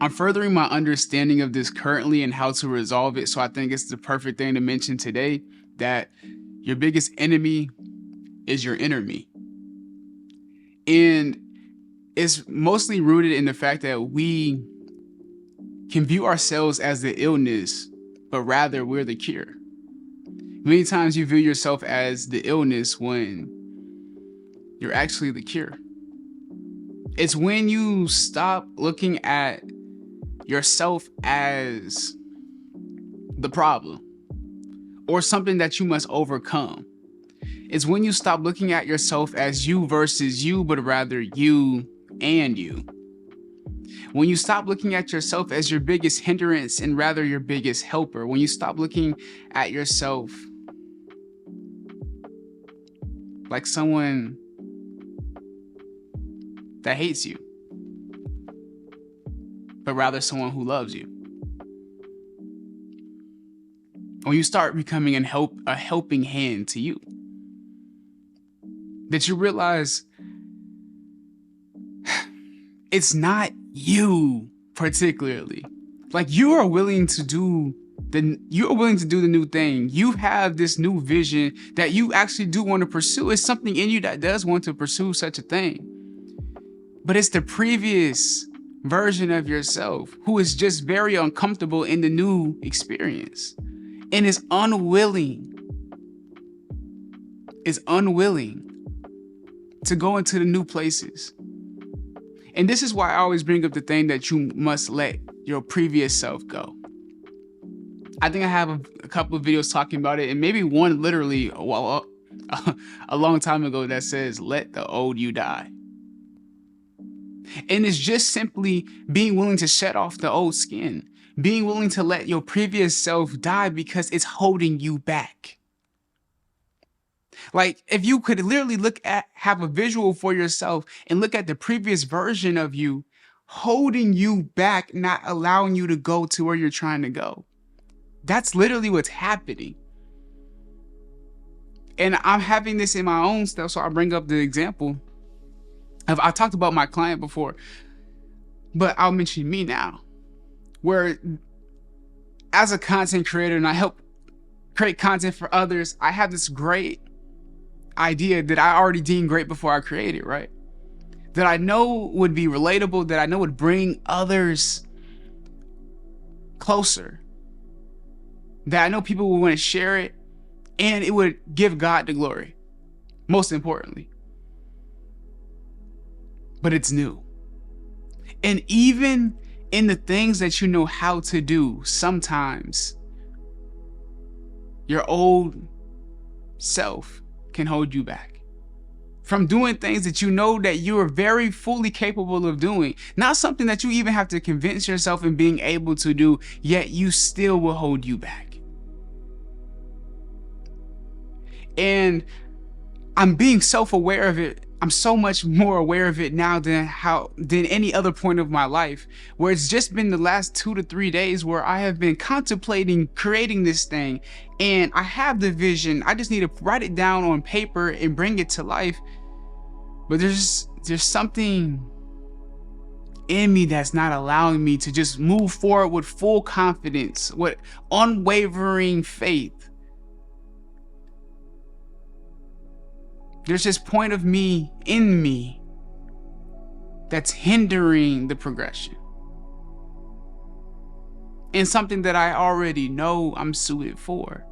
I'm furthering my understanding of this currently and how to resolve it. So I think it's the perfect thing to mention today, that your biggest enemy is your inner me. And it's mostly rooted in the fact that we can view ourselves as the illness, but rather we're the cure. Many times you view yourself as the illness when you're actually the cure. It's when you stop looking at yourself as the problem or something that you must overcome. It's when you stop looking at yourself as you versus you, but rather you and you. When you stop looking at yourself as your biggest hindrance and rather your biggest helper. When you stop looking at yourself like someone that hates you, but rather someone who loves you. When you start becoming a helping hand to you, that you realize it's not you particularly. Like, you are willing to do the new thing. You have this new vision that you actually do want to pursue. It's something in you that does want to pursue such a thing. But it's the previous version of yourself who is just very uncomfortable in the new experience and is unwilling to go into the new places. And this is why I always bring up the thing that you must let your previous self go. I think I have a couple of videos talking about it, and maybe one literally a long time ago that says, let the old you die. And it's just simply being willing to shed off the old skin, being willing to let your previous self die because it's holding you back. Like, if you could literally have a visual for yourself and look at the previous version of you holding you back, not allowing you to go to where you're trying to go. That's literally what's happening. And I'm having this in my own stuff, so I bring up the example of, I talked about my client before, but I'll mention me now, where as a content creator and I help create content for others, I have this great idea that I already deemed great before I created, right? That I know would be relatable, that I know would bring others closer, that I know people would want to share it, and it would give God the glory, most importantly. But it's new. And even in the things that you know how to do, sometimes your old self can hold you back from doing things that you know that you are very fully capable of doing. Not something that you even have to convince yourself in being able to do, yet you still will hold you back. And I'm being self-aware of it. I'm so much more aware of it now than any other point of my life, where it's just been the last 2 to 3 days where I have been contemplating creating this thing, and I have the vision. I just need to write it down on paper and bring it to life. But there's something in me that's not allowing me to just move forward with full confidence, with unwavering faith. There's this point of me in me that's hindering the progression. And something that I already know I'm suited for.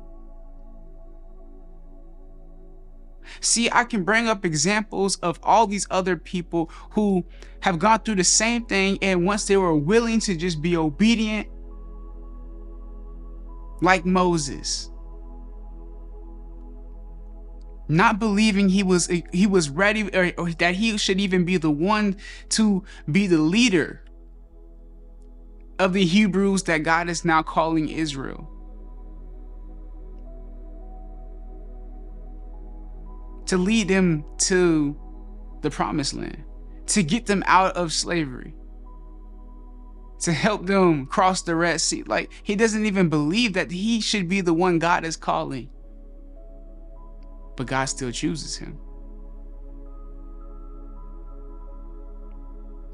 See, I can bring up examples of all these other people who have gone through the same thing, and once they were willing to just be obedient, like Moses, not believing he was ready, or that he should even be the one to be the leader of the Hebrews that God is now calling Israel. To lead them to the promised land, to get them out of slavery, to help them cross the Red Sea. Like, he doesn't even believe that he should be the one God is calling. But God still chooses him.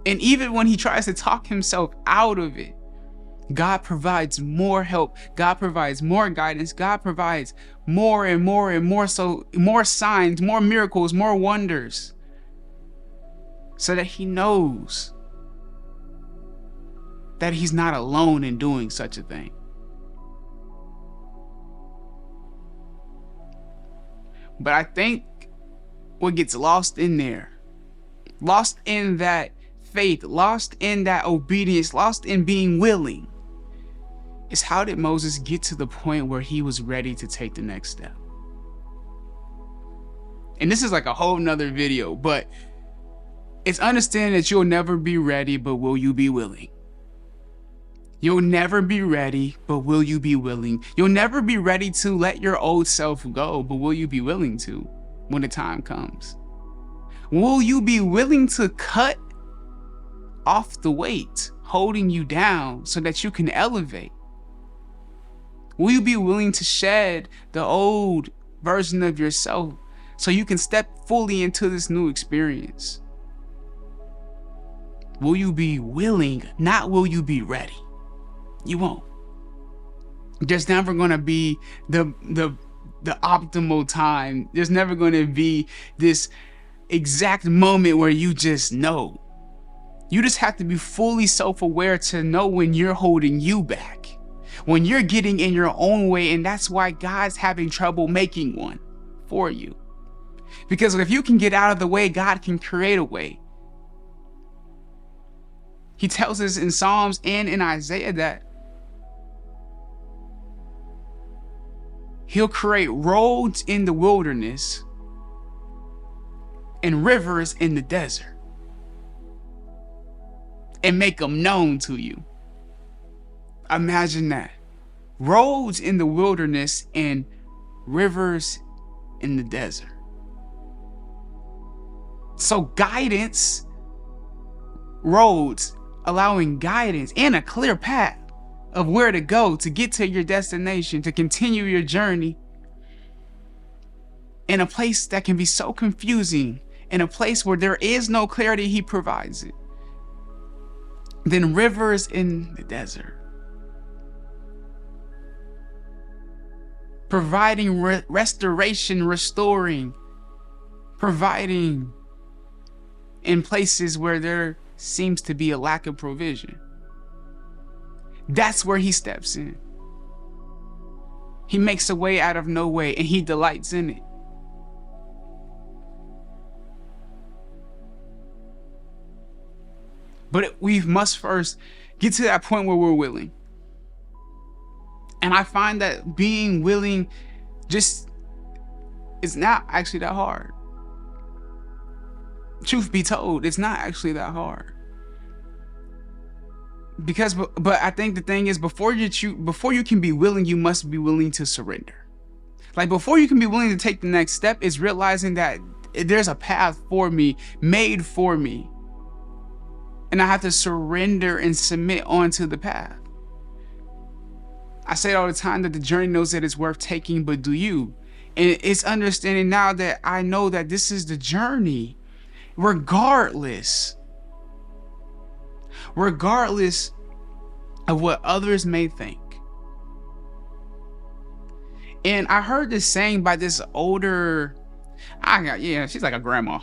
And even when he tries to talk himself out of it, God provides more help. God provides more guidance. God provides more and more and more, so more signs, more miracles, more wonders, so that he knows that he's not alone in doing such a thing. But I think what gets lost in there, lost in that faith, lost in that obedience, lost in being willing, is how did Moses get to the point where he was ready to take the next step? And this is like a whole nother video, but it's understanding that you'll never be ready, but will you be willing? You'll never be ready, but will you be willing? You'll never be ready to let your old self go, but will you be willing to when the time comes? Will you be willing to cut off the weight holding you down so that you can elevate? Will you be willing to shed the old version of yourself so you can step fully into this new experience? Will you be willing, not will you be ready? You won't. There's never going to be the optimal time. There's never going to be this exact moment where you just know. You just have to be fully self-aware to know when you're holding you back, when you're getting in your own way, and that's why God's having trouble making one for you. Because if you can get out of the way, God can create a way. He tells us in Psalms and in Isaiah that He'll create roads in the wilderness and rivers in the desert and make them known to you. Imagine that. Roads in the wilderness and rivers in the desert. So guidance, roads, allowing guidance and a clear path of where to go to get to your destination, to continue your journey in a place that can be so confusing, in a place where there is no clarity, He provides it. Then rivers in the desert, providing restoration, restoring, providing in places where there seems to be a lack of provision. That's where He steps in. He makes a way out of no way, and He delights in it. But we must first get to that point where we're willing. And I find that being willing just is not actually that hard. Truth be told, it's not actually that hard. But I think the thing is, before you can be willing, you must be willing to surrender. Like, before you can be willing to take the next step is realizing that there's a path for me, made for me, and I have to surrender and submit onto the path. I say it all the time that the journey knows that it's worth taking, but do you? And it's understanding now that I know that this is the journey, regardless of what others may think. And I heard this saying by this older, she's like a grandma.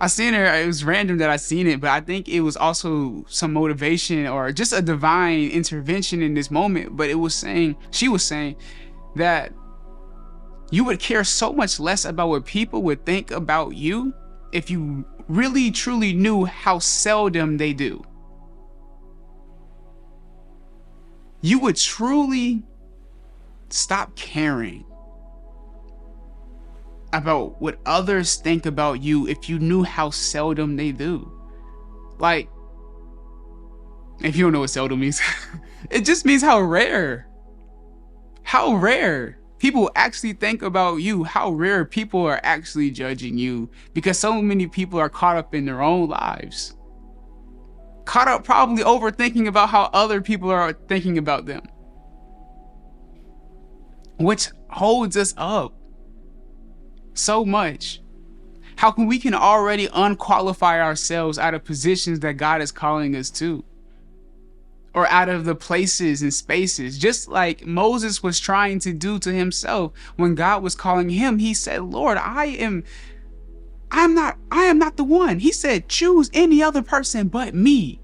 I seen her, it was random that I seen it, but I think it was also some motivation or just a divine intervention in this moment. But she was saying that you would care so much less about what people would think about you if you really truly knew how seldom they do. You would truly stop caring about what others think about you if you knew how seldom they do. Like, if you don't know what seldom means, it just means how rare people actually think about you, how rare people are actually judging you, because so many people are caught up in their own lives. Caught up probably overthinking about how other people are thinking about them, which holds us up so much. How can we can already unqualify ourselves out of positions that God is calling us to, or out of the places and spaces, just like Moses was trying to do to himself when God was calling him? He said, Lord, I am not the one. He said, choose any other person but me.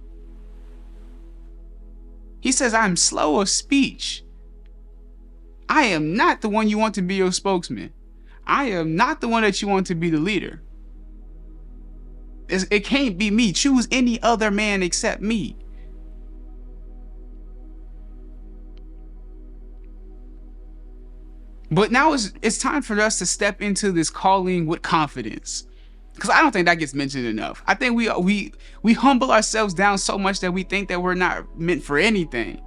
He says, I'm slow of speech. I am not the one you want to be your spokesman. I am not the one that you want to be the leader. It can't be me. Choose any other man except me. But now it's time for us to step into this calling with confidence, because I don't think that gets mentioned enough. I think we humble ourselves down so much that we think that we're not meant for anything.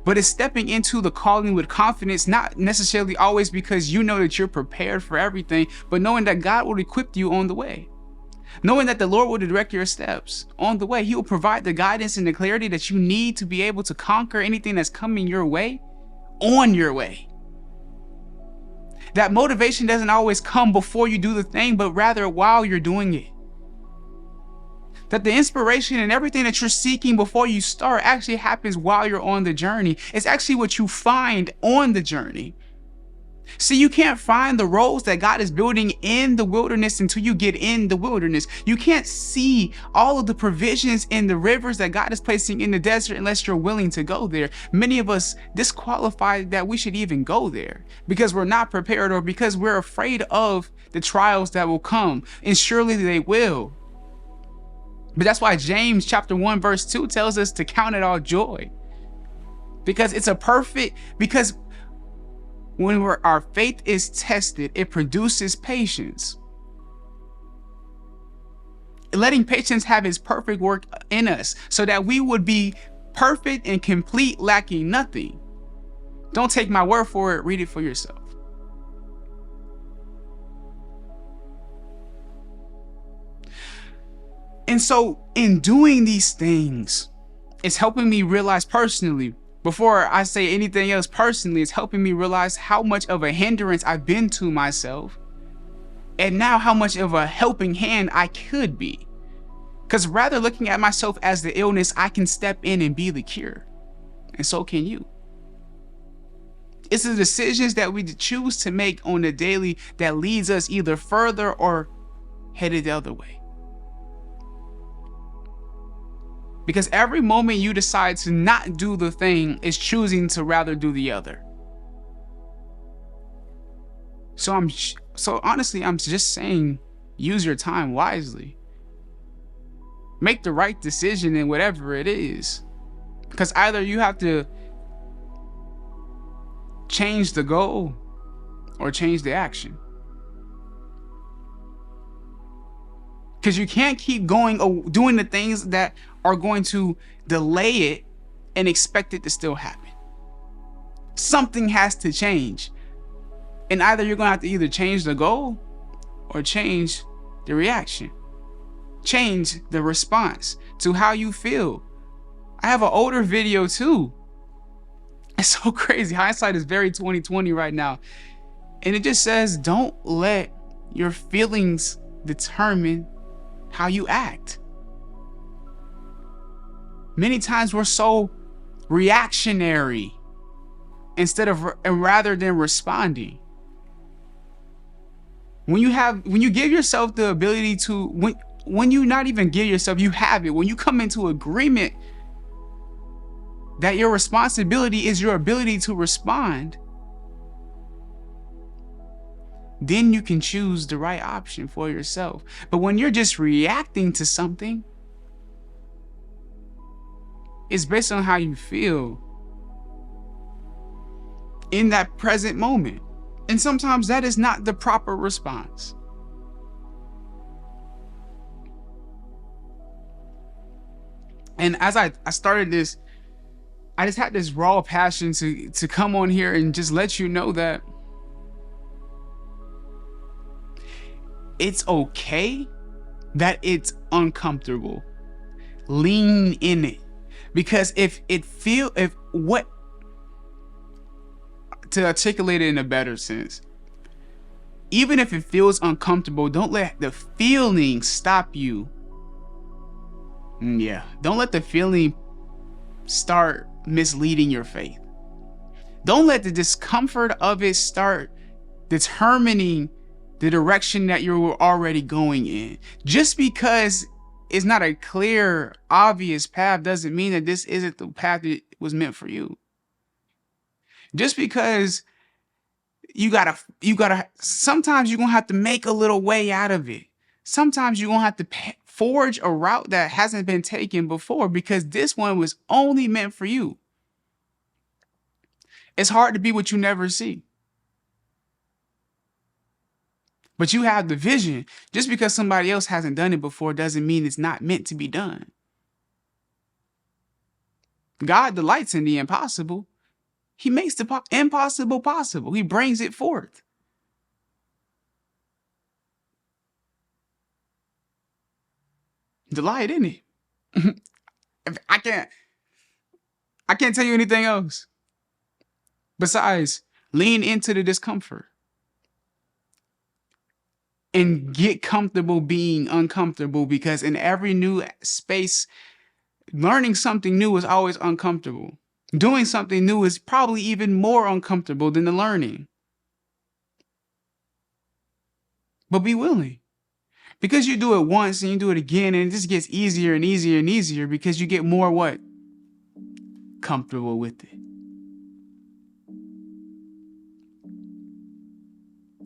But it's stepping into the calling with confidence, not necessarily always because you know that you're prepared for everything, but knowing that God will equip you on the way. Knowing that the Lord will direct your steps on the way. He will provide the guidance and the clarity that you need to be able to conquer anything that's coming your way on your way. That motivation doesn't always come before you do the thing, but rather while you're doing it. That the inspiration and everything that you're seeking before you start actually happens while you're on the journey. It's actually what you find on the journey. See, you can't find the roads that God is building in the wilderness until you get in the wilderness. You can't see all of the provisions in the rivers that God is placing in the desert unless you're willing to go there. Many of us disqualify that we should even go there because we're not prepared, or because we're afraid of the trials that will come, and surely they will. But that's why James chapter 1 verse 2 tells us to count it all joy, because when our faith is tested, it produces patience. Letting patience have its perfect work in us so that we would be perfect and complete, lacking nothing. Don't take my word for it. Read it for yourself. And so in doing these things, it's helping me realize personally, before I say anything else personally, it's helping me realize how much of a hindrance I've been to myself, and now how much of a helping hand I could be. Because rather looking at myself as the illness, I can step in and be the cure. And so can you. It's the decisions that we choose to make on the daily that leads us either further or headed the other way. Because every moment you decide to not do the thing is choosing to rather do the other. So honestly, I'm just saying, use your time wisely. Make the right decision in whatever it is. Because either you have to change the goal or change the action. Because you can't keep doing the things that are going to delay it and expect it to still happen. Something has to change. And either you're going to have to either change the goal or change the reaction. Change the response to how you feel. I have an older video too. It's so crazy. Hindsight is very 2020 right now. And it just says, don't let your feelings determine how you act. Many times we're so reactionary rather than responding. When you give yourself the ability to, when you not even give yourself, you have it. When you come into agreement that your responsibility is your ability to respond, then you can choose the right option for yourself. But when you're just reacting to something, it's based on how you feel in that present moment. And sometimes that is not the proper response. And as I started this, I just had this raw passion to come on here and just let you know that it's okay that it's uncomfortable. Lean in it. Because to articulate it in a better sense, Even if it feels uncomfortable, don't let the feeling stop you. Yeah, don't let the feeling start misleading your faith. Don't let the discomfort of it start determining the direction that you're already going in. Just because it's not a clear, obvious path doesn't mean that this isn't the path that was meant for you. Just because you gotta, sometimes you're gonna have to make a little way out of it. Sometimes you're gonna have to forge a route that hasn't been taken before, because this one was only meant for you. It's hard to be what you never see. But you have the vision. Just because somebody else hasn't done it before doesn't mean it's not meant to be done. God delights in the impossible. He makes the impossible possible. He brings it forth. Delight in it. I can't tell you anything else. Besides, lean into the discomfort and get comfortable being uncomfortable, because in every new space, learning something new is always uncomfortable. Doing something new is probably even more uncomfortable than the learning. But be willing. Because you do it once and you do it again, and it just gets easier and easier and easier, because you get more what? Comfortable with it.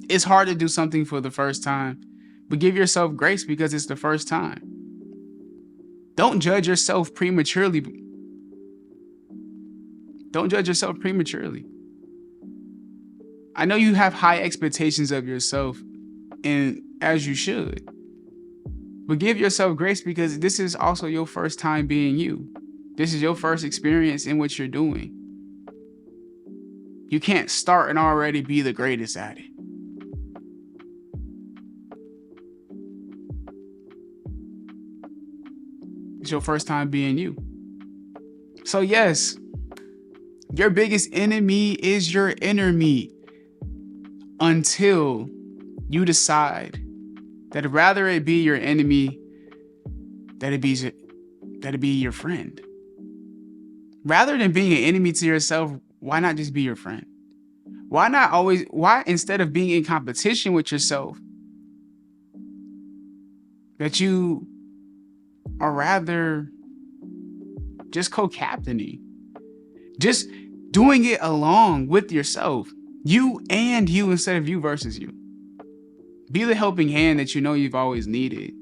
It's hard to do something for the first time, but give yourself grace because it's the first time. Don't judge yourself prematurely. Don't judge yourself prematurely. I know you have high expectations of yourself, and as you should. But give yourself grace, because this is also your first time being you. This is your first experience in what you're doing. You can't start and already be the greatest at it. It's your first time being you. So yes, your biggest enemy is your inner me, until you decide that rather it be your enemy, that it be your friend. Rather than being an enemy to yourself, why not just be your friend? Why instead of being in competition with yourself, that you are rather just co-captaining, just doing it along with yourself, you and you, instead of you versus you. Be the helping hand that you know you've always needed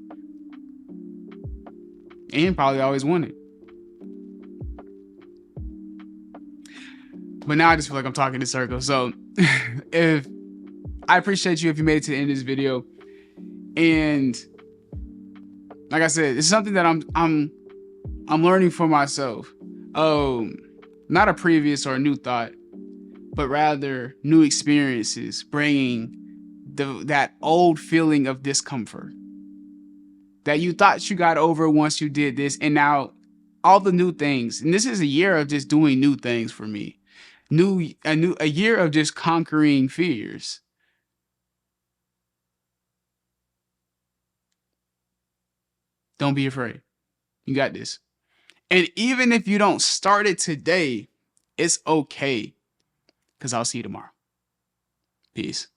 and probably always wanted. But now I just feel like I'm talking in circles. So if I appreciate you if you made it to the end of this video. And like I said, it's something that I'm learning for myself. Not a previous or a new thought, but rather new experiences, bringing that old feeling of discomfort that you thought you got over once you did this, and now all the new things. And this is a year of just doing new things for me. A year of just conquering fears. Don't be afraid. You got this. And even if you don't start it today, it's okay, because I'll see you tomorrow. Peace.